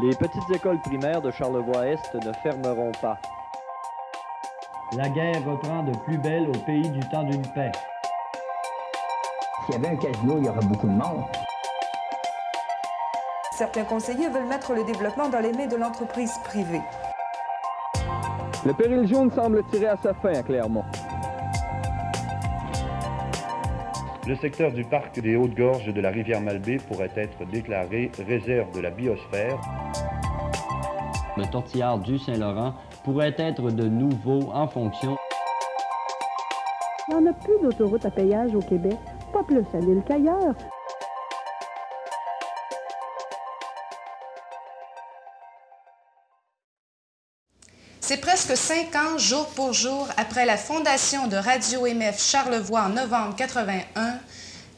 Les petites écoles primaires de Charlevoix-Est ne fermeront pas. La guerre reprend de plus belle au pays du temps d'une paix. S'il y avait un casino, il y aurait beaucoup de monde. Certains conseillers veulent mettre le développement dans les mains de l'entreprise privée. Le péril jaune semble tirer à sa fin à Clermont. Le secteur du parc des Hautes-Gorges de la rivière Malbaie pourrait être déclaré réserve de la biosphère. Le tortillard du Saint-Laurent pourrait être de nouveau en fonction. Il n'y en a plus d'autoroute à péage au Québec, pas plus à l'île qu'ailleurs. C'est presque 5 ans, jour pour jour, après la fondation de Radio-MF Charlevoix en novembre 81,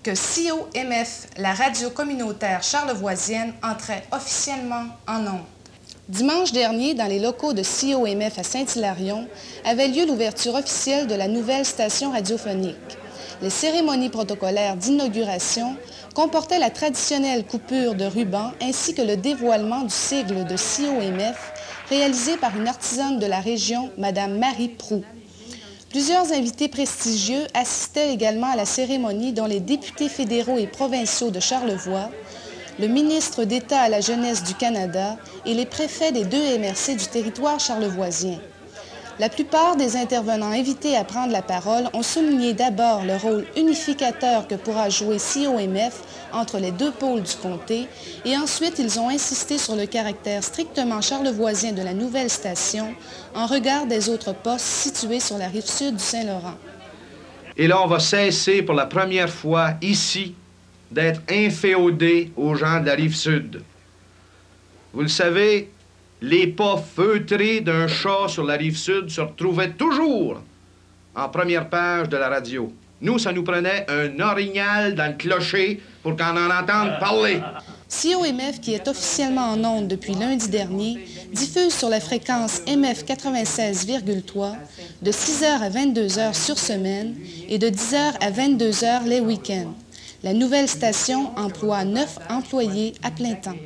que CIO-MF, la radio communautaire charlevoisienne, entrait officiellement en ondes. Dimanche dernier, dans les locaux de CIO-MF à Saint-Hilarion, avait lieu l'ouverture officielle de la nouvelle station radiophonique. Les cérémonies protocolaires d'inauguration comportaient la traditionnelle coupure de ruban ainsi que le dévoilement du sigle de CIO-MF, réalisé par une artisane de la région, Mme Marie Proux. Plusieurs invités prestigieux assistaient également à la cérémonie, dont les députés fédéraux et provinciaux de Charlevoix, le ministre d'État à la jeunesse du Canada et les préfets des 2 MRC du territoire charlevoisien. La plupart des intervenants invités à prendre la parole ont souligné d'abord le rôle unificateur que pourra jouer CIO-MF entre les 2 pôles du comté et ensuite ils ont insisté sur le caractère strictement charlevoisien de la nouvelle station en regard des autres postes situés sur la rive sud du Saint-Laurent. Et là, on va cesser pour la première fois ici d'être inféodé aux gens de la rive sud. Vous le savez, les pas feutrés d'un chat sur la rive sud se retrouvaient toujours en première page de la radio. Nous, ça nous prenait un orignal dans le clocher pour qu'on en entende parler. CIO-MF, qui est officiellement en ondes depuis lundi dernier, diffuse sur la fréquence MF 96,3 de 6h à 22h sur semaine et de 10h à 22h les week-ends. La nouvelle station emploie 9 employés à plein temps.